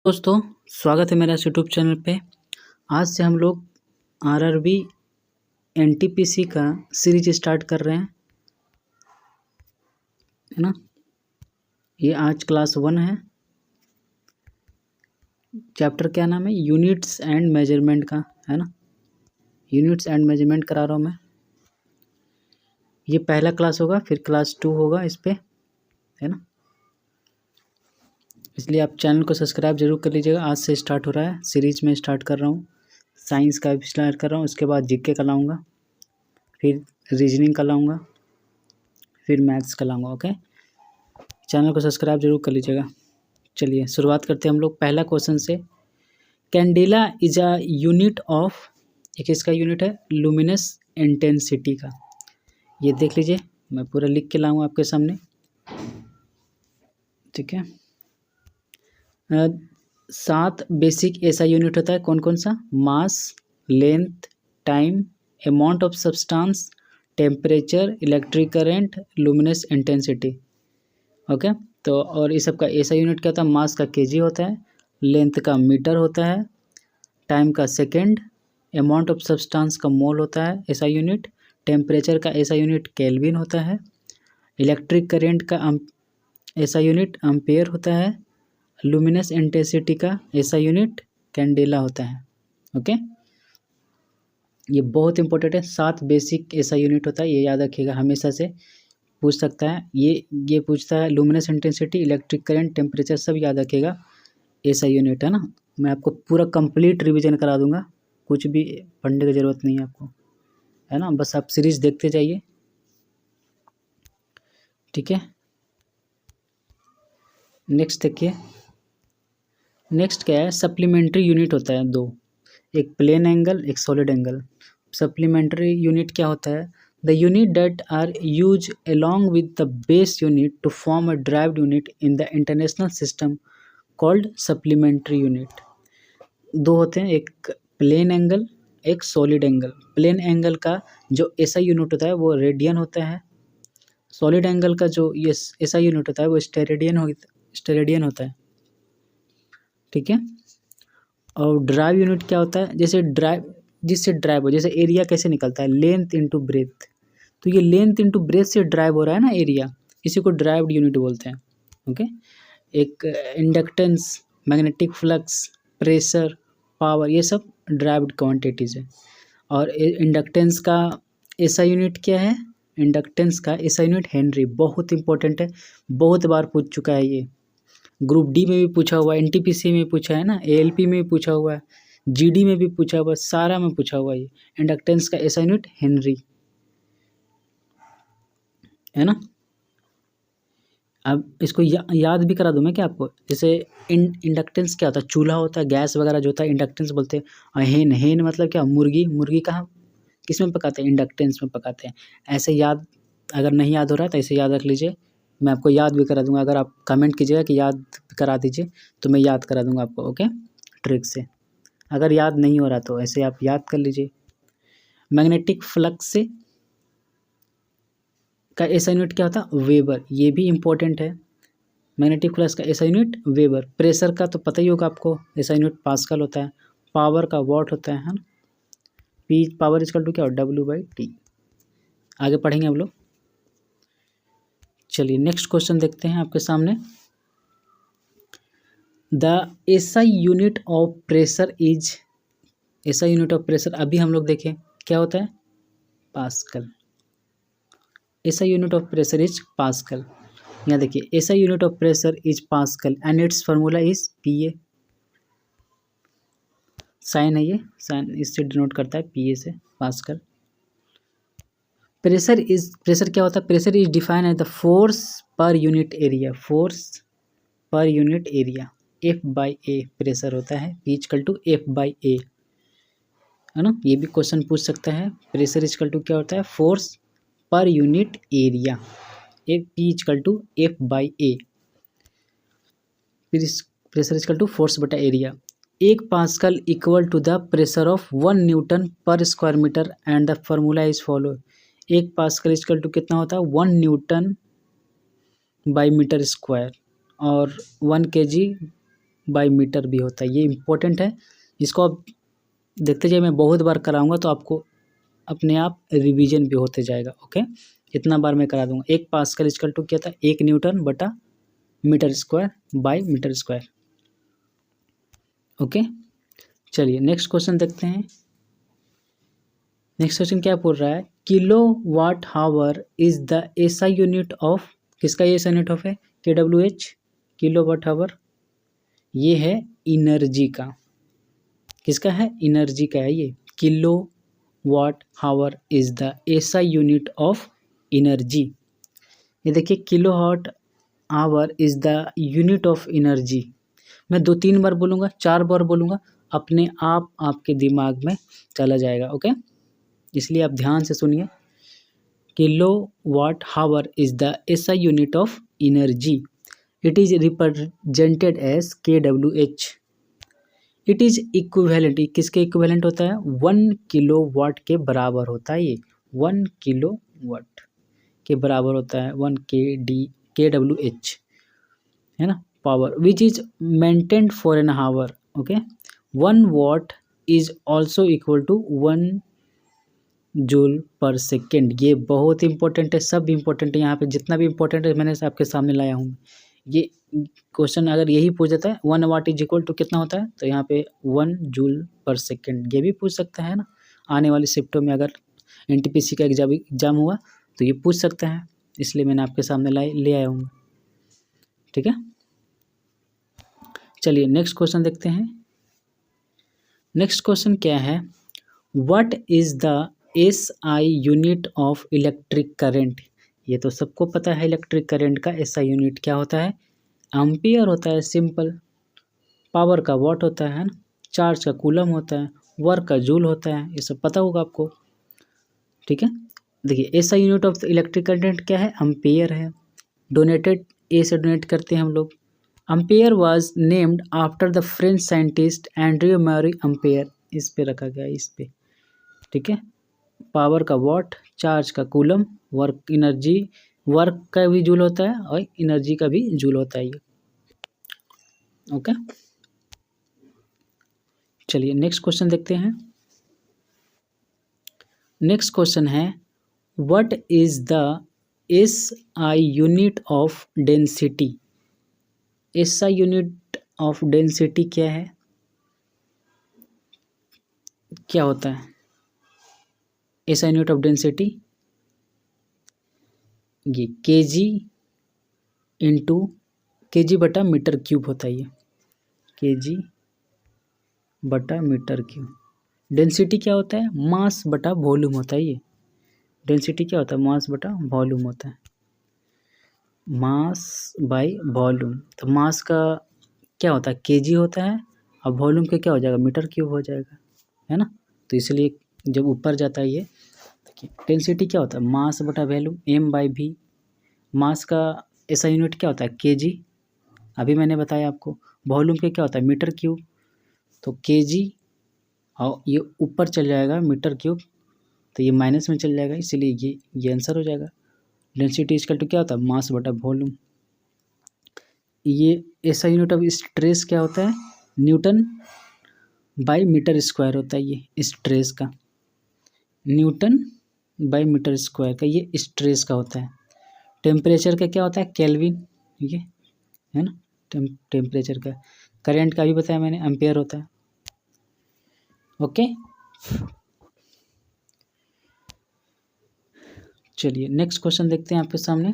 दोस्तों, स्वागत है मेरा इस यूट्यूब चैनल पे। आज से हम लोग आरआरबी एनटीपीसी का सीरीज स्टार्ट कर रहे हैं, है ना। ये आज क्लास 1 है। चैप्टर क्या नाम है? यूनिट्स एंड मेजरमेंट का, है ना। यूनिट्स एंड मेजरमेंट करा रहा हूँ मैं। ये पहला क्लास होगा, फिर क्लास 2 होगा इस पे, है ना। इसलिए आप चैनल को सब्सक्राइब जरूर कर लीजिएगा। आज से स्टार्ट हो रहा है सीरीज में, स्टार्ट कर रहा हूँ। साइंस का भी स्टार्ट कर रहा हूँ, उसके बाद जीके का लाऊंगा, फिर रीजनिंग का लाऊंगा, फिर मैथ्स का लाऊंगा। ओके, चैनल को सब्सक्राइब जरूर कर लीजिएगा। चलिए शुरुआत करते हैं हम लोग पहला क्वेश्चन से। Candela is a unit of, एक इसका यूनिट है लुमिनस इंटेंसिटी का। ये देख लीजिए, मैं पूरा लिख के लाऊंगा आपके सामने, ठीक है। 7 बेसिक ऐसा यूनिट होता है। कौन कौन सा? Mass, length, time, amount of substance, temperature, electric current, luminous intensity. Okay, तो और इस सब का ऐसा यूनिट क्या होता है? मास का केजी होता है, लेंथ का मीटर होता है, टाइम का सेकेंड, अमाउंट ऑफ सब्सटेंस का मोल होता है ऐसा यूनिट, टेम्परेचर का ऐसा यूनिट केल्विन होता है, इलेक्ट्रिक करंट का ऐसा यूनिट एम्पेयर होता है, लुमिनस इंटेंसिटी का ऐसा यूनिट कैंडेला होता है। ओके, ये बहुत इंपॉर्टेंट है। 7 बेसिक ऐसा यूनिट होता है, ये याद रखिएगा, हमेशा से पूछ सकता है। ये पूछता है luminous intensity, electric current, temperature, सब याद रखिएगा, ऐसा यूनिट है ना। मैं आपको पूरा कंप्लीट रिवीजन करा दूंगा, कुछ भी पढ़ने की ज़रूरत नहीं है आपको, है ना। बस आप सीरीज देखते जाइए, ठीक है। नेक्स्ट देखिए, नेक्स्ट क्या है? सप्लीमेंट्री यूनिट होता है 2, एक प्लेन एंगल, एक सॉलिड एंगल। सप्लीमेंट्री यूनिट क्या होता है? The unit that are use along with the base unit to form a derived unit in the international system called supplementary unit. 2 होते हैं, एक प्लेन एंगल, एक सॉलिड एंगल। प्लेन एंगल का जो ऐसा यूनिट होता है वो रेडियन होता है। सॉलिड एंगल का जो ये ऐसा यूनिट होता है वो स्टेरेडियन होता है, ठीक है। और ड्राइव यूनिट क्या होता है? जैसे ड्राइव हो, जैसे एरिया कैसे निकलता है? Length into breadth. तो ये लेंथ इंटू ब्रेथ से ड्राइव हो रहा है ना एरिया, इसी को ड्राइव्ड यूनिट बोलते हैं। ओके, एक inductance, magnetic flux, pressure, power, ये सब ड्राइव्ड क्वांटिटीज़ है। और इंडक्टेंस का ऐसा यूनिट क्या है? इंडक्टेंस का ऐसा यूनिट हेनरी। बहुत इंपॉर्टेंट है, बहुत बार पूछ चुका है ये। ग्रुप डी में भी पूछा हुआ है, एनटीपीसी में पूछा है ना, एएलपी में भी पूछा हुआ है, जीडी में भी पूछा हुआ है, सारा में पूछा हुआ है ये। इंडक्टेंस का ऐसा यूनिट हेनरी, है ना। अब इसको याद भी करा दूं मैं क्या आपको? जैसे इंडक्टेंस क्या होता है? चूल्हा होता है, गैस वगैरह जो होता है इंडक्टेंस बोलते हैं। और हेन मतलब क्या? मुर्गी कहाँ किस में पकाते हैं? इंडक्टेंस में पकाते हैं। ऐसे याद, अगर नहीं याद हो रहा है तो ऐसे याद रख लीजिए, मैं आपको याद भी करा दूंगा। अगर आप कमेंट कीजिएगा कि याद करा दीजिए तो मैं याद करा दूंगा आपको, ओके, ट्रिक से। अगर याद नहीं हो रहा तो ऐसे आप याद कर लीजिए। मैग्नेटिक फ्लक्स से का ऐसा यूनिट क्या होता है? वेबर। ये भी इम्पोर्टेंट है। मैग्नेटिक फ्लक्स का ऐसा यूनिट वेबर। प्रेशर का तो पता ही होगा आपको, ऐसा यूनिट पास्कल होता है। पावर का वॉट होता है ना। पी पावर इजकल टू क्या हो? W/T। आगे पढ़ेंगे हम लोग। चलिए नेक्स्ट क्वेश्चन देखते हैं आपके सामने। The SI unit of pressure is, SI unit of pressure अभी हम लोग देखें क्या होता है? Pascal. SI unit of pressure is pascal. यहाँ देखिए, SI unit of pressure is pascal and its formula is PA। Sign है ये, साइन इससे डिनोट करता है PA से, पास्कल। प्रेशर क्या होता है? Pressure is define as the force per unit area. Force per unit area, F/A pressure होता है। P इक्वल टू F/A, है ना। ये भी क्वेश्चन पूछ सकता है। प्रेशर इक्वल टू क्या होता है? Force per unit area, P equal to F/A। Pressure equal to force बटा area. 1 pascal equal to the pressure of 1 newton per square metre and the formula is follow. 1 pascal equal to कितना होता है? 1 Newton by metre square, और 1 kg by metre भी होता है। ये important है, इसको आप देखते जाइए, मैं बहुत बार कराऊंगा तो आपको अपने आप रिवीजन भी होते जाएगा। ओके, इतना बार मैं करा दूंगा। 1 पास्कल इक्वल टू क्या था, 1 न्यूटन बटा metre square by metre square. Okay, चलिए नेक्स्ट क्वेश्चन देखते हैं। नेक्स्ट क्वेश्चन क्या बोल रहा है, kilo watt hour is the SI unit of, किसका ये एसआई यूनिट ऑफ है, KWH, किलो वाट हावर। ये है इनर्जी का, किसका है, एनर्जी का है ये। Kilo watt hour is the SI unit of energy. ये देखिए, kilo watt hour is the unit of energy. मैं 2-3 बार बोलूँगा, 4 बार बोलूँगा, अपने आप आपके दिमाग में चला जाएगा। ओके, इसलिए आप ध्यान से सुनिए। Kilo watt hour is the SI unit of energy. It is represented as KWH। It is equivalent, किसके इक्विवेलेंट होता है, 1 किलो वाट के बराबर होता है। ये 1 किलो वाट के बराबर होता है, 1 KWH, है ना, power which is maintained for an hour. Okay, 1 watt is also equal to 1 joule per second. ये बहुत इंपॉर्टेंट है, सब इंपॉर्टेंट है, यहाँ पे जितना भी इंपॉर्टेंट है मैंने आपके सामने लाया हूँ। ये क्वेश्चन अगर यही पूछ देता है 1 वाट इज इक्वल टू कितना होता है, तो यहाँ पे 1 जूल पर सेकेंड, ये भी पूछ सकता है ना। आने वाली शिफ्टों में अगर NTPC का एग्जाम हुआ तो ये पूछ सकता है, इसलिए मैंने आपके सामने ले आया हूँ। ठीक है, चलिए नेक्स्ट क्वेश्चन देखते हैं। नेक्स्ट क्वेश्चन क्या है, what is the SI unit of electric current. ये तो सबको पता है, इलेक्ट्रिक करंट का SI यूनिट क्या होता है, एम्पियर होता है, सिंपल। पावर का वाट होता है ना, चार्ज का कूलम होता है, वर्क का जूल होता है, ये सब पता होगा आपको। ठीक है, देखिए SI unit of electric current क्या है, एम्पियर है। डोनेटेड, ए से डोनेट करते हैं हम लोग। Ampere was named after the French scientist Andre Marie Ampere, इस पे रखा गया, इस पे। ठीक है, पावर का वाट, चार्ज का कूलम, वर्क एनर्जी, वर्क का भी जूल होता है और एनर्जी का भी जूल होता है ये। ओके, चलिए नेक्स्ट क्वेश्चन देखते हैं। नेक्स्ट क्वेश्चन है, what is the SI unit of density. SI unit of density क्या है, क्या होता है SI यूनिट ऑफ डेंसिटी, ये kg इंटू kg बटा मीटर क्यूब होता है ये, kg बटा मीटर क्यूब। डेंसिटी क्या होता है, मास बटा वॉल्यूम होता है ये। डेंसिटी क्या होता है, मास बटा वॉल्यूम होता है, मास बाय वॉल्यूम। तो मास का क्या होता है, kg होता है, और वॉल्यूम का क्या हो जाएगा, मीटर क्यूब हो जाएगा, है ना। तो इसलिए जब ऊपर जाता है ये, देखिए डेंसिटी क्या होता है, मास बटा वॉल्यूम, m/v। मास का SI यूनिट क्या होता है, kg, अभी मैंने बताया आपको। वॉल्यूम के क्या होता है, मीटर क्यूब। तो kg और ये ऊपर चल जाएगा मीटर क्यूब, तो ये माइनस में चल जाएगा, इसीलिए ये आंसर हो जाएगा। डेंसिटी इक्वल टू क्या होता है, मास बटा वॉल्यूम। ये SI यूनिट ऑफ स्ट्रेस क्या होता है, न्यूटन बाय मीटर स्क्वायर होता है ये स्ट्रेस का, न्यूटन बाय मीटर स्क्वायर का ये स्ट्रेस का होता है। टेम्परेचर का क्या होता है, केल्विन, ये है ना, टेम्परेचर का। करंट का भी बताया मैंने, एम्पियर होता है। ओके, चलिए नेक्स्ट क्वेश्चन देखते हैं आपके सामने।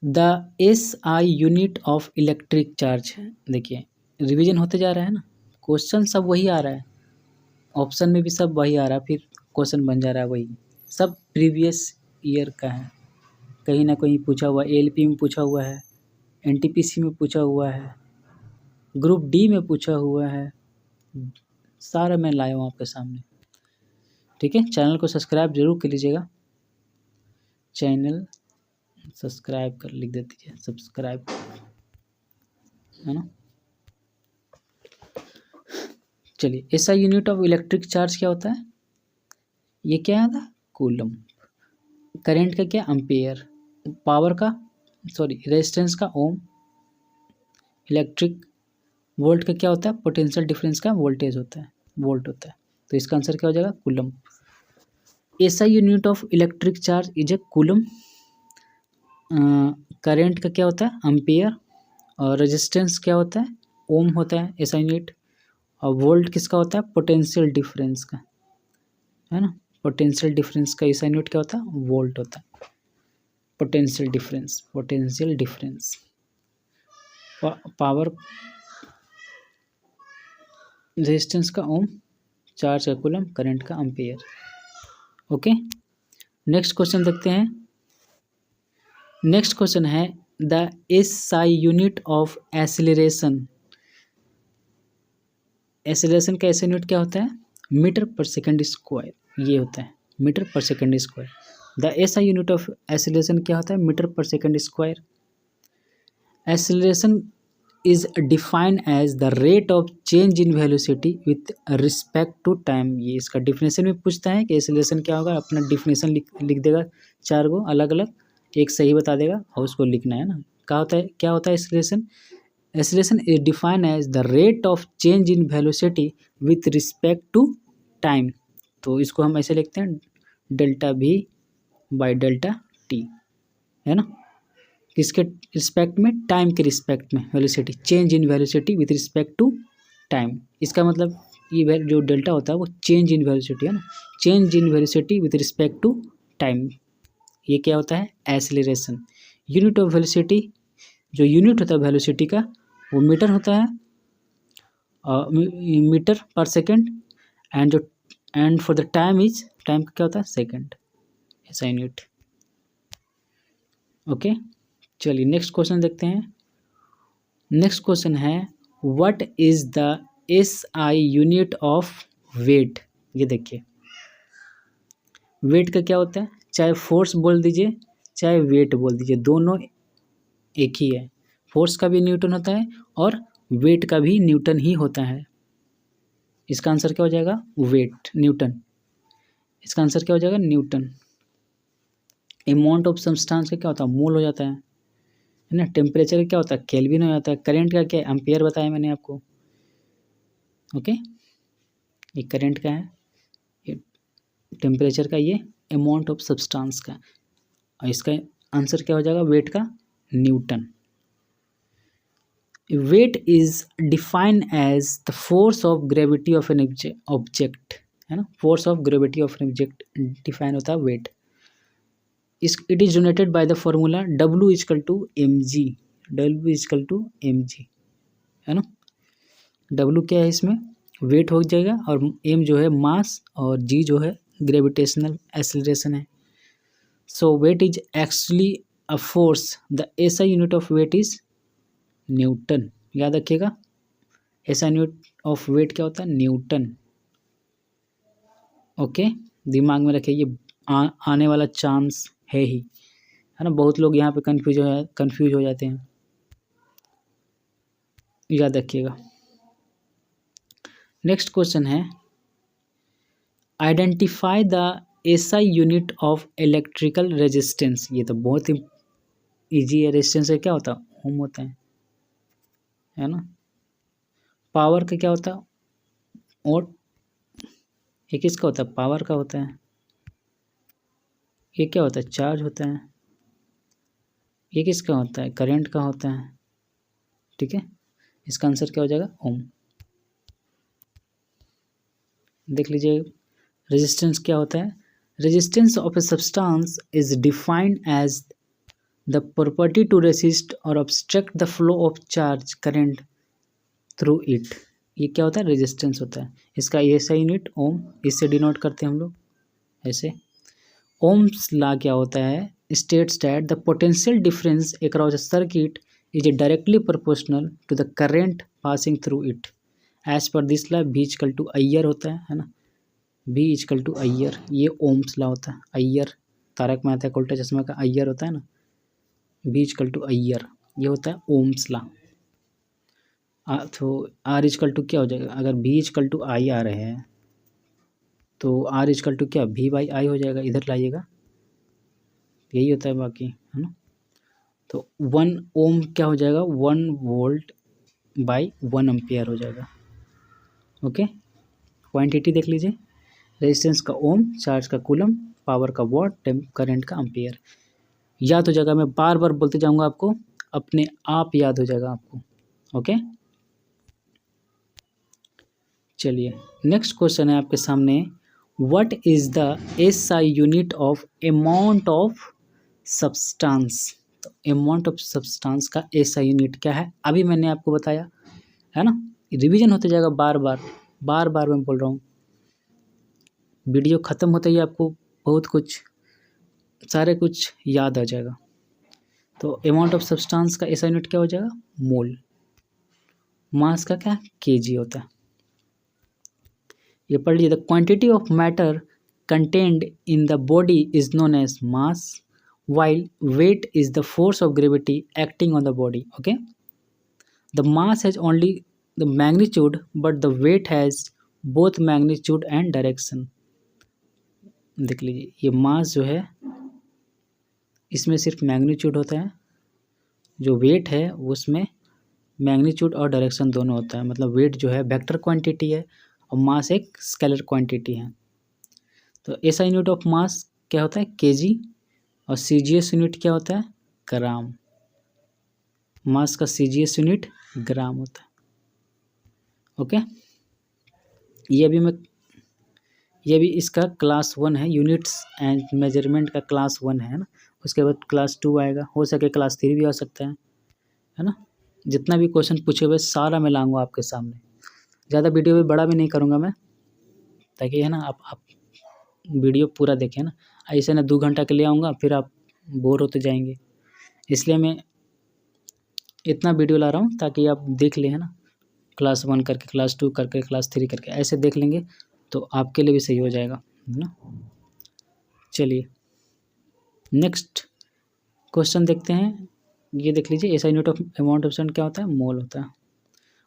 The SI unit of electric charge. देखिए रिवीजन होते जा रहा है ना, क्वेश्चन सब वही आ रहा है, ऑप्शन में भी सब वही आ रहा है, फिर क्वेश्चन बन जा रहा है वही, सब प्रीवियस ईयर का है, कहीं ना कहीं पूछा हुआ है, ALP में पूछा हुआ है, NTPC में पूछा हुआ है, ग्रुप D में पूछा हुआ है, सारा मैं लाया हूँ आपके सामने। ठीक है, चैनल को सब्सक्राइब जरूर कर लीजिएगा, चैनल सब्सक्राइब कर, लिख देती है सब्सक्राइब, है ना। चलिए SI unit of electric charge क्या होता है, ये क्या था, कूलम। करंट का क्या, एम्पियर। पावर का, सॉरी रेजिस्टेंस का ओम। इलेक्ट्रिक वोल्ट का क्या होता है, पोटेंशियल डिफरेंस का वोल्टेज होता है, वोल्ट होता है। तो इसका आंसर क्या हो जाएगा, coulomb. SI unit of electric charge is a coulomb. Current का क्या होता है, एम्पियर। और रेजिस्टेंस क्या होता है, ओम होता है एसआई यूनिट। और वोल्ट किसका होता है, पोटेंशियल डिफरेंस का, है ना। पोटेंशियल डिफरेंस का एसआई यूनिट क्या होता है, वोल्ट होता है। Potential difference, potential difference. Power resistance का ओम, चार्ज का कूलम, करंट का एम्पियर। ओके, नेक्स्ट क्वेश्चन देखते हैं। नेक्स्ट क्वेश्चन है the SI unit of acceleration. Acceleration का एसआई यूनिट क्या होता है, मीटर पर सेकंड स्क्वायर, ये होता है metre per second square. The SI unit of acceleration क्या होता है, metre per second square. Acceleration is defined as the rate of change in velocity with respect to time. ये इसका definition में पूछता है कि एक्सीलरेशन क्या होगा, अपना डिफिनेशन लिख देगा, 4 गो अलग अलग, एक सही बता देगा और उसको लिखना है ना। क्या होता है acceleration, acceleration is defined as the rate of change in velocity with respect to time. तो इसको हम ऐसे लिखते हैं delta V by delta T, है ना। किसके रिस्पेक्ट में, टाइम के रिस्पेक्ट में, velocity, change in velocity with respect to time. इसका मतलब ये जो डेल्टा होता है वो चेंज इन वेलोसिटी है ना, change in velocity with respect to time. ये क्या होता है, एक्सीलरेशन। यूनिट ऑफ वेलोसिटी, जो यूनिट होता है वेलोसिटी का वो मीटर होता है, metre per second. And for the time is, time का क्या होता है, सेकेंड, ऐसा यूनिट। ओके, चलिए नेक्स्ट क्वेश्चन देखते हैं। नेक्स्ट क्वेश्चन है what is the SI unit of weight. ये देखिए वेट का क्या होता है, चाहे फोर्स बोल दीजिए चाहे वेट बोल दीजिए, दोनों एक ही है। फोर्स का भी न्यूटन होता है और वेट का भी न्यूटन ही होता है। इसका आंसर क्या हो जाएगा, वेट, न्यूटन। इसका आंसर क्या हो जाएगा, न्यूटन। अमाउंट ऑफ सब्सटेंस का क्या होता है, मोल हो जाता है ना। टेम्परेचर का क्या होता है, केल्विन हो जाता है। करंट का क्या है, एम्पियर बताया मैंने आपको। ओके, ये करंट का है, ये टेम्परेचर का, ये अमाउंट ऑफ सब्सटेंस का। और इसका आंसर क्या हो जाएगा, वेट का newton. Weight is defined as the force of gravity of an object, है ना। Force of gravity of an object define होता है weight. It is denoted by the formula W equal to mg, W equal to mg, है ना। W क्या है इसमें, wait हो जाएगा, और m जो है मास, और g जो है ग्रेविटेशनल एक्सीलरेशन है। So weight is actually a force, the SI unit of weight is newton. याद रखिएगा, SI यूनिट ऑफ वेट क्या होता है, न्यूटन। ओके, दिमाग में रखिए, ये आने वाला चांस है ही, है ना। बहुत लोग यहाँ पे कंफ्यूज हो जाते हैं, याद रखिएगा। नेक्स्ट क्वेश्चन है identify the SI unit of electrical resistance. ये तो बहुत ही ईजी है। रेजिस्टेंस का क्या होता है, ओम होता है ना। पावर का क्या होता है, और ये किसका होता है, पावर का होता है। ये क्या होता है, चार्ज होता है। ये किसका होता है, करंट का होता है। ठीक है, इसका आंसर क्या हो जाएगा, ओम। देख लीजिए रेजिस्टेंस क्या होता है। Resistance of a substance is defined as the property to resist और obstruct the flow of charge current through it. ये क्या होता है, रेजिस्टेंस होता है। इसका SI यूनिट ओम, इससे डिनोट करते हैं हम लोग ऐसे। ओम्स लॉ क्या होता है, states that the potential difference across a circuit is directly proportional to the current passing through it. As per this law V equal to I R होता है ना। V इक्वल टू अय्यर, ये ओम्स लॉ होता है। अय्यर, तारक मेहता का उल्टा चश्मा का अय्यर होता है ना, V इक्वल टू अय्यर, ये होता है ओम्स लॉ। तो R इक्वल टू क्या हो जाएगा, अगर V इक्वल टू I आ रहे हैं तो R इक्वल टू क्या, V बाई I हो जाएगा। इधर लाइएगा, यही होता है बाकी, है ना। तो 1 ओम क्या हो जाएगा, 1 वोल्ट बाई 1 एम्पियर हो जाएगा। ओके, क्वांटिटी देख लीजिए, रेजिस्टेंस का ओम, चार्ज का कूलम, पावर का वॉट, करंट का एम्पियर। याद हो जाएगा, मैं बार बार बोलते जाऊंगा आपको, अपने आप याद हो जाएगा आपको। ओके, चलिए नेक्स्ट क्वेश्चन है आपके सामने, what is the SI unit of amount of substance. तो अमाउंट ऑफ सब्सटेंस का एसआई यूनिट क्या है, अभी मैंने आपको बताया है ना, रिवीजन होते जाएगा, बार बार मैं बोल रहा हूँ, वीडियो ख़त्म होते ही आपको बहुत कुछ सारे कुछ याद आ जाएगा। तो अमाउंट ऑफ सब्सटेंस का एसआई यूनिट क्या हो जाएगा, मोल। मास का क्या केजी होता है, ये पढ़ लीजिए, the quantity of matter contained in the body is known as mass, while weight is the force of gravity acting on the body. Okay, the mass has only the magnitude, but the weight has both magnitude and direction. देख लीजिए, ये मास जो है इसमें सिर्फ magnitude होता है, जो वेट है उसमें मैग्नीट्यूड और डायरेक्शन दोनों होता है। मतलब वेट जो है वेक्टर क्वांटिटी है और मास एक स्केलर क्वांटिटी है। तो ऐसा यूनिट ऑफ मास क्या होता है, केजी, और सीजीएस यूनिट क्या होता है, ग्राम। मास का सीजीएस यूनिट ग्राम होता है। ओके, ये भी इसका क्लास 1 है, यूनिट्स एंड मेजरमेंट का क्लास 1 है ना। उसके बाद क्लास 2 आएगा, हो सके क्लास 3 भी आ सकता है ना। जितना भी क्वेश्चन पूछे हुए सारा मैं लाऊंगा आपके सामने। ज़्यादा वीडियो भी बड़ा भी नहीं करूँगा मैं, ताकि है ना आप वीडियो पूरा देखें ना। ऐसे ना 2 घंटा के लिए आऊँगा फिर आप बोर होते जाएंगे, इसलिए मैं इतना वीडियो ला रहा हूँ ताकि आप देख लें, है ना। क्लास 1 करके, क्लास 2 करके, क्लास 3 करके, ऐसे देख लेंगे तो आपके लिए भी सही हो जाएगा, है ना। चलिए नेक्स्ट क्वेश्चन देखते हैं। ये देख लीजिए, SI unit of amount of substance क्या होता है, मोल होता है।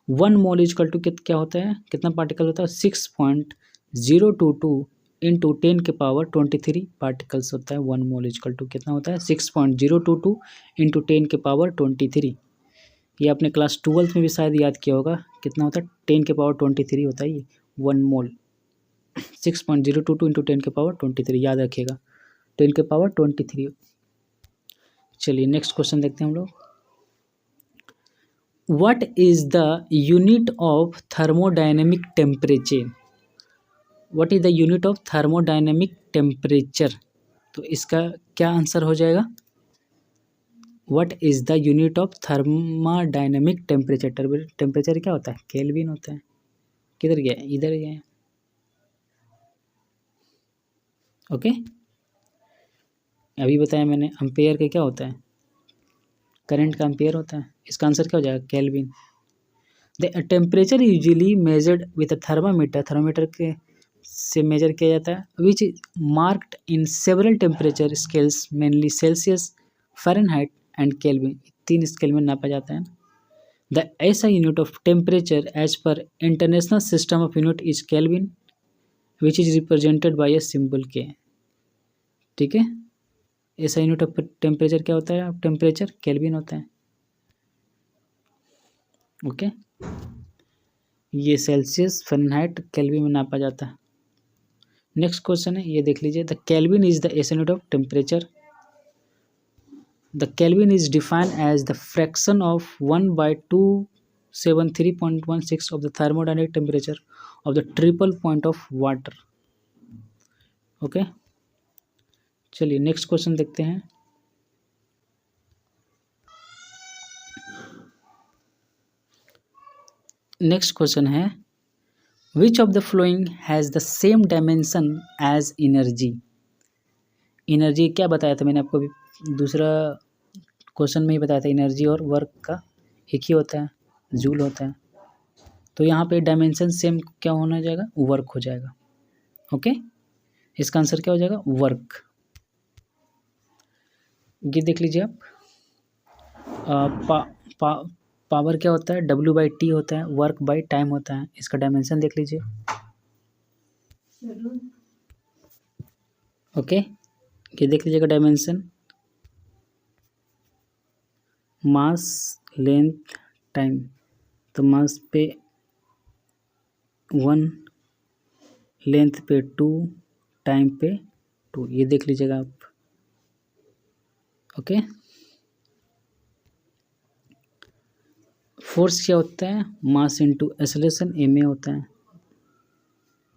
1 मोल इक्वल टू क्या होता है, कितना पार्टिकल होता है, 6.022 इंटू 10 के पावर 23 पार्टिकल्स होता है। 1 मोल इक्वल टू कितना होता है, 6.022 इंटू 10 के पावर 23। ये आपने क्लास 12th में भी शायद याद किया होगा, कितना होता है, 10 के पावर 23 होता है ये 1 मोल। 6.022 इंटू 10 के पावर 23, याद रखिएगा, 10 के पावर 23। चलिए नेक्स्ट क्वेश्चन देखते हैं हम लोग। What is the unit of thermodynamic temperature. What is the unit of thermodynamic temperature, तो इसका क्या आंसर हो जाएगा, what is the unit of thermodynamic temperature. Temperature क्या होता है, केल्विन होता है। किधर गया, इधर गया। ओके, अभी बताया मैंने, एम्पेयर का क्या होता है, करंट का एम्पेयर होता है। इसका आंसर क्या हो जाएगा, kelvin. The temperature usually measured with a thermometer, thermometer के से मेजर किया जाता है, which is marked in several temperature scales, mainly Celsius, Fahrenheit and kelvin. 3 scale में नापा जाता है। The SI unit of temperature as per international system of unit is kelvin, which is represented by a symbol K. ठीक है, ऐसा unit of temperature क्या होता है, टेम्परेचर केल्विन होता है। ओके, ये सेल्सियस, फ़ारेनहाइट, केल्विन में नापा जाता है। नेक्स्ट क्वेश्चन है, ये देख लीजिए, the kelvin is the SI unit of temperature. The kelvin is defined as the fraction of 1/273.16 of the thermodynamic temperature of the triple point of water. Okay, चलिए next question देखते हैं। Next question है, which of the following has the same dimension as energy. Energy क्या बताया था मैंने आपको, दूसरा क्वेश्चन में ही बताया था, एनर्जी और वर्क का एक ही होता है, जूल होता है। तो यहाँ पे डायमेंशन सेम क्या होना जाएगा, वर्क हो जाएगा। ओके, इसका आंसर क्या हो जाएगा, वर्क। ये देख लीजिए आप, पावर क्या होता है, W/T होता है, वर्क बाय टाइम होता है। इसका डायमेंशन देख लीजिए। ओके, ये देख लीजिएगा डायमेंशन, मास, लेंथ, टाइम। तो मास पे 1, लेंथ पे 2, टाइम पे 2, ये देख लीजिएगा आप। ओके, फोर्स क्या होता है? Mass into acceleration, M A होता है।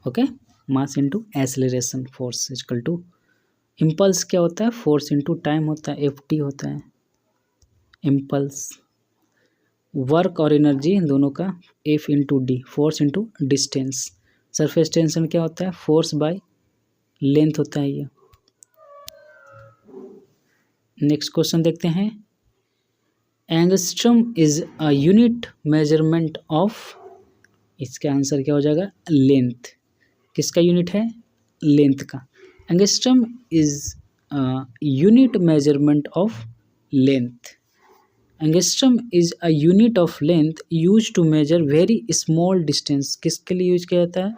Okay, mass into acceleration, force equal to impulse क्या होता है? फोर्स इनटू टाइम होता है, एफ टी होता है इम्पल्स। वर्क और एनर्जी दोनों का F into D, force into distance. Surface tension क्या होता है? फोर्स बाय लेंथ होता है ये। नेक्स्ट क्वेश्चन देखते हैं। Angstrom is a unit measurement of, इसका आंसर क्या हो जाएगा? लेंथ। किसका यूनिट है? लेंथ का। Angstrom is unit measurement of length. Angstrom is a unit of length use to measure very small distance. किसके लिए यूज किया जाता है?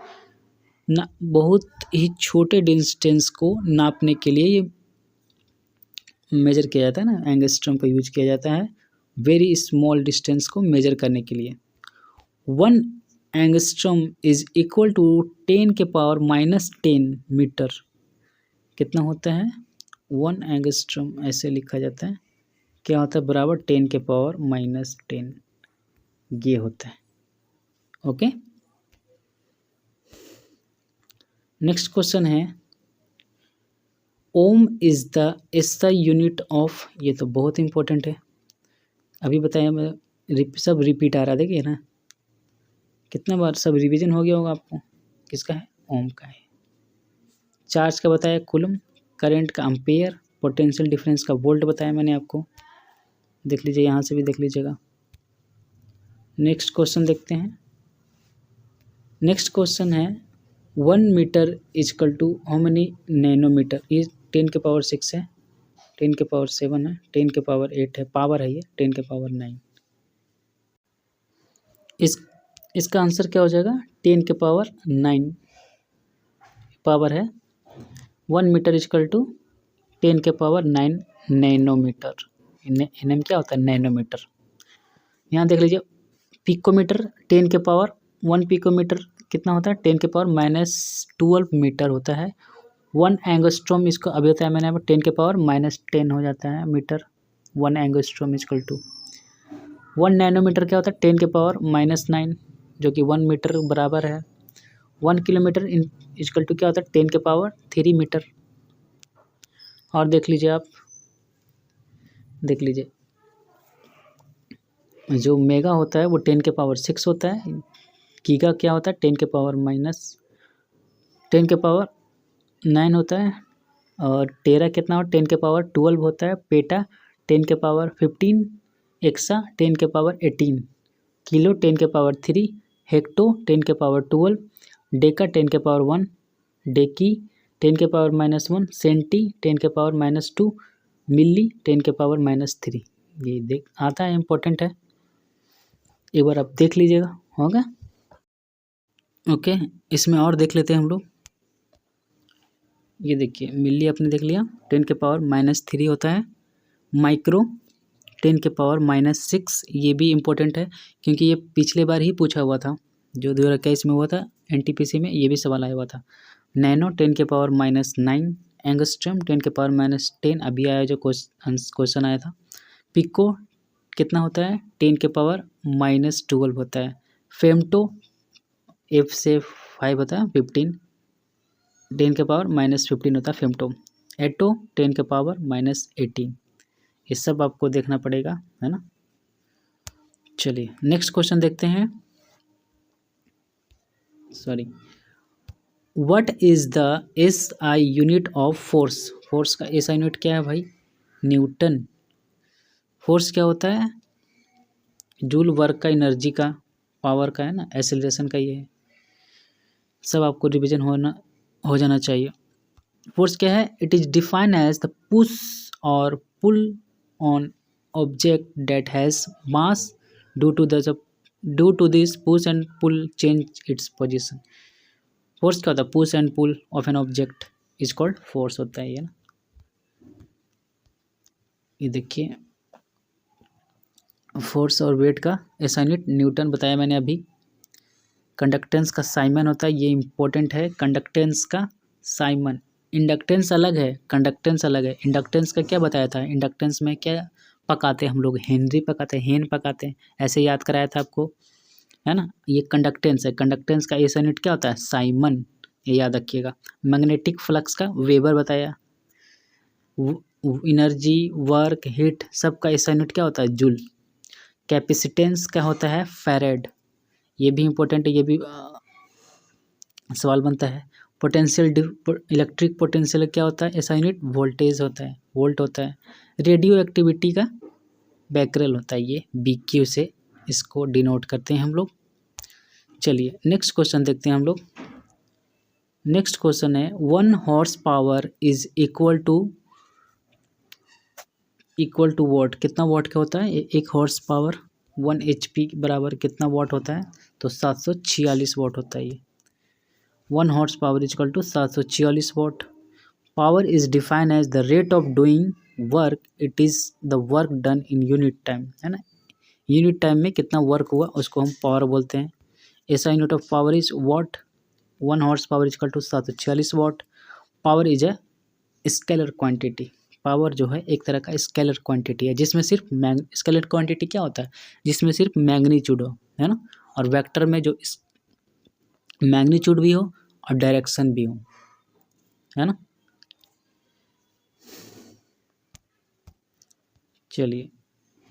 ना, बहुत ही छोटे डिस्टेंस को नापने के लिए ये मेजर किया जाता है ना, एंगस्ट्रम का यूज किया जाता है वेरी स्मॉल डिस्टेंस को मेजर करने के लिए। 1 एंगस्ट्रम इज इक्वल टू 10 के पावर -10 मीटर। कितना होता है? 1 एंगस्ट्रम ऐसे लिखा जाता है, क्या होता है? बराबर 10 के पावर -10, ये होता है। ओके, नेक्स्ट क्वेश्चन है। Ohm is the SI unit of, ये तो बहुत इंपॉर्टेंट है, अभी बताया मैं, सब रिपीट आ रहा, देखिए ना कितना बार, सब रिवीजन हो गया होगा आपको। किसका है? ओम का है। चार्ज का बताया कूलम, करंट का एम्पेयर, पोटेंशियल डिफरेंस का वोल्ट बताया मैंने आपको, देख लीजिए, यहाँ से भी देख लीजिएगा। नेक्स्ट क्वेश्चन देखते हैं। नेक्स्ट क्वेश्चन है 1 metre equal to how many nanometre. ये 10 के पावर 6 है, 10 के पावर 7 है, 10 के पावर 8 है, पावर है ये 10 के पावर 9। इसका आंसर क्या हो जाएगा? 10 के पावर 9 पावर है। 1 मीटर इजकल टू 10 के पावर 9 नैनोमीटर। एनएम क्या होता है? नैनोमीटर। यहाँ देख लीजिए, पिकोमीटर 10 के पावर 1 पिकोमीटर कितना होता है? 10 के पावर -12 मीटर होता है। 1 एंगस्ट्रॉम, इसको अभी होता है मैंने यहाँ पर 10 के पावर -10 हो जाता है metre. 1 angstrom equal to 1 nanometre क्या होता है? 10 के पावर -9, जो कि 1 मीटर बराबर है। 1 किलोमीटर इजकल टू क्या होता है? 10 के पावर 3 मीटर। और देख लीजिए आप, देख लीजिए, जो मेगा होता है वो 10 के पावर 6 होता है। गीगा क्या होता है? 10 के पावर -10 के पावर 9 होता है। और टेरा कितना हो? 10 के पावर 12 होता है। पेटा 10 के पावर 15, एक्सा 10 के पावर 18, किलो 10 के पावर 3, हेक्टो 10 के पावर 12, डेका 10 के पावर 1, डेकी 10 के पावर -1, सेंटी 10 के पावर -2, मिली 10 के पावर -3। ये देख आता है, इम्पोर्टेंट है, एक बार आप देख लीजिएगा, होगा। ओके, इसमें और देख लेते हैं हम लोग। ये देखिए, मिली आपने देख लिया, 10 के पावर -3 होता है। माइक्रो 10 के पावर -6, ये भी इम्पोर्टेंट है क्योंकि ये पिछले बार ही पूछा हुआ था, जो 2021 में हुआ था एनटीपीसी में, ये भी सवाल आया हुआ था। नैनो 10 के पावर -9, एंगस्ट्रम 10 के पावर -10, अभी आया जो क्वेश्चन आया था। पिको कितना होता है? 10 के पावर -12 होता है। फेमटो F से 5 होता है 15, 10 के पावर -15 होता है फेमटो। एटो 10 के पावर -18, ये सब आपको देखना पड़ेगा, है ना। चलिए नेक्स्ट क्वेश्चन देखते हैं। Sorry, what is the SI unit of force. Force का एसआई यूनिट क्या है भाई? न्यूटन। फोर्स क्या होता है? जूल वर्क का, एनर्जी का, पावर का, है ना, एक्सेलरेशन का, ये है। सब आपको रिवीजन हो जाना चाहिए। फोर्स क्या है? It is defined as the push और pull on object that has mass, due to this push and pull change its position. Force क्या होता है? Push and pull of an object is called force होता है, ये ना। ये देखिए, फोर्स और वेट का एसआई यूनिट न्यूटन बताया मैंने अभी। कंडक्टेंस का साइमन होता है, ये इंपॉर्टेंट है, कंडक्टेंस का साइमन। इंडक्टेंस अलग है, कंडक्टेंस अलग है। इंडक्टेंस का क्या बताया था, इंडक्टेंस में क्या पकाते हैं हम लोग, हेनरी पकाते हैं, हेन पकाते हैं, ऐसे याद कराया था आपको, है ना। ये कंडक्टेंस है, कंडक्टेंस का एसआई यूनिट क्या होता है, साइमन, ये याद रखिएगा। मैग्नेटिक फ्लक्स का वेबर बताया। एनर्जी, वर्क, हीट, सब का एसआई यूनिट क्या होता है, जूल। कैपेसिटेंस क्या होता है, फैरेड, ये भी इंपॉर्टेंट है, ये भी सवाल बनता है। पोटेंशियल, इलेक्ट्रिक पोटेंशियल क्या होता है, एसआई यूनिट वोल्टेज होता है, वोल्ट होता है। रेडियो एक्टिविटी का बैकरेल होता है, ये BQ से इसको डिनोट करते हैं हम लोग। चलिए नेक्स्ट क्वेश्चन देखते हैं हम लोग। नेक्स्ट क्वेश्चन है 1 horse power is equal to watt, कितना वॉट का होता है, एक हॉर्स पावर 1 HP बराबर कितना वॉट होता है, तो 746 वॉट होता है ये। 1 horse power is equal to 746 watt. Power is defined as the rate of doing work, it is the work done in unit time, है ना। यूनिट टाइम में कितना वर्क हुआ उसको हम पावर बोलते हैं। SI unit of power is watt. 1 horse power is equal to 746 watt. Power is a scalar quantity, power जो है एक तरह का स्केलर क्वांटिटी है, जिसमें सिर्फ स्केलर क्वांटिटी क्या होता है, जिसमें सिर्फ मैग्नीट्यूड हो, है ना, और वेक्टर में जो मैग्नीट्यूड भी हो और डायरेक्शन भी हो, है ना। चलिए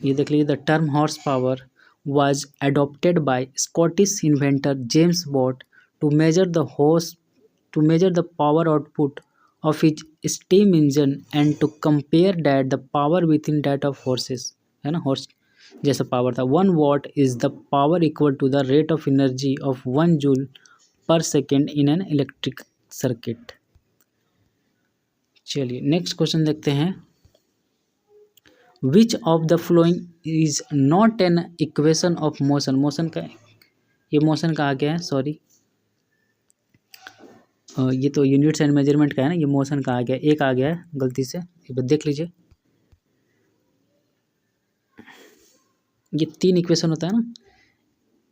ये देख लीजिए, the term horse power was adopted by Scottish inventor James Watt to measure the power output of each steam engine and to compare that the power within that of horses, है ना, हॉर्स जैसा power था। 1 watt is the power equal to the rate of energy of 1 joule per second in an electric circuit। चलिए next question देखते हैं। विच of the following is not an equation of motion, motion का, ये motion का आ गया है, sorry ये तो यूनिट्स एंड मेजरमेंट का है ना, ये मोशन का आ गया, एक आ गया है गलती से, एक बार देख लीजिए। ये 3 इक्वेशन होता है ना,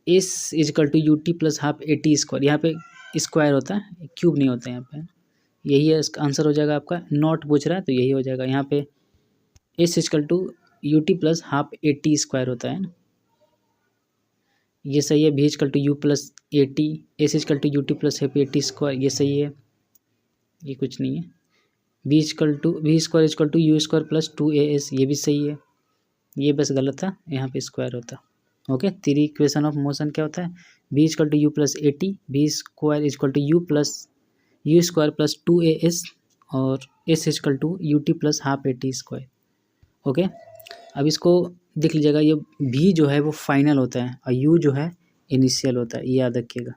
S equal to UT plus half AT square, यहाँ पे स्क्वायर होता है, क्यूब नहीं होता है यहाँ पे, यही है इसका आंसर हो जाएगा आपका। नॉट पूछ रहा है तो यही हो जाएगा, यहाँ पे S equal to UT plus half AT square होता है ना, ये सही है। V equal to U plus AT, S equal to UT plus half AT square, ये सही है, ये कुछ नहीं है। V square equal to U square plus 2AS, ये भी सही है, ये बस गलत था, यहाँ पे स्क्वायर होता। ओके, 3 इक्वेशन ऑफ मोशन क्या होता है, V equal to U plus AT, V square equal to U square plus 2AS और S equal to UT plus half AT square. Okay, अब इसको देख लीजिएगा, ये भी जो है वो फाइनल होता है और यू जो है इनिशियल होता है, ये याद रखिएगा,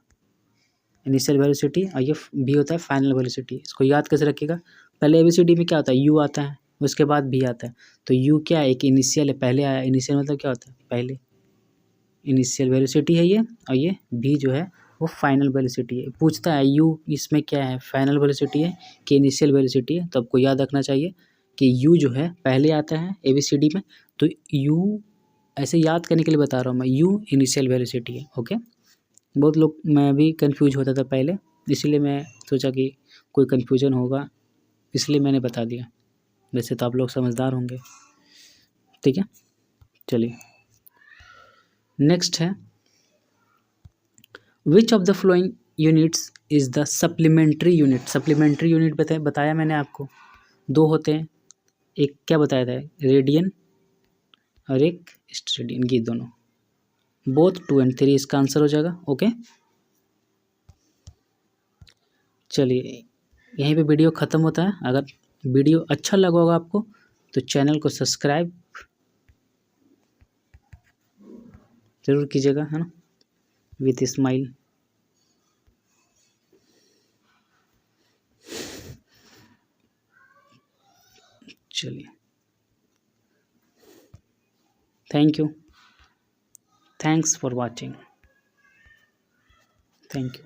इनिशियल वेलोसिटी, और ये भी होता है फाइनल वेलोसिटी। इसको याद कैसे रखिएगा, पहले ABCD में क्या होता है, यू आता है, उसके बाद भी आता है, तो यू क्या है, एक इनिशियल है, पहले आया, इनिशियल मतलब क्या होता है, पहले, इनिशियल वेलोसिटी है ये, और ये भी जो है वो फाइनल वेलोसिटी है। पूछता है यू इसमें क्या है, फाइनल वेलोसिटी है कि इनिशियल वेलोसिटी है, तो आपको याद रखना चाहिए कि यू जो है पहले आता है ABCD में, तो यू ऐसे याद करने के लिए बता रहा हूँ मैं, यू इनिशियल वेलोसिटी है। ओके, बहुत लोग, मैं भी कंफ्यूज होता था पहले, इसीलिए मैं सोचा कि कोई कन्फ्यूजन होगा, इसलिए मैंने बता दिया, वैसे तो आप लोग समझदार होंगे। ठीक है, चलिए नेक्स्ट है, which of the flowing units is the supplementary unit. Supplementary unit बताया मैंने आपको, 2 होते हैं, एक क्या बताया था, रेडियन और एक स्टेडियन, ये दोनों, बोथ 2 और 3 इसका आंसर हो जाएगा। ओके, चलिए यहीं पे वीडियो ख़त्म होता है। अगर वीडियो अच्छा लगा होगा आपको तो चैनल को सब्सक्राइब ज़रूर कीजिएगा, है ना, विथ स्माइल। चलिए, thank you, thanks for watching, thank you.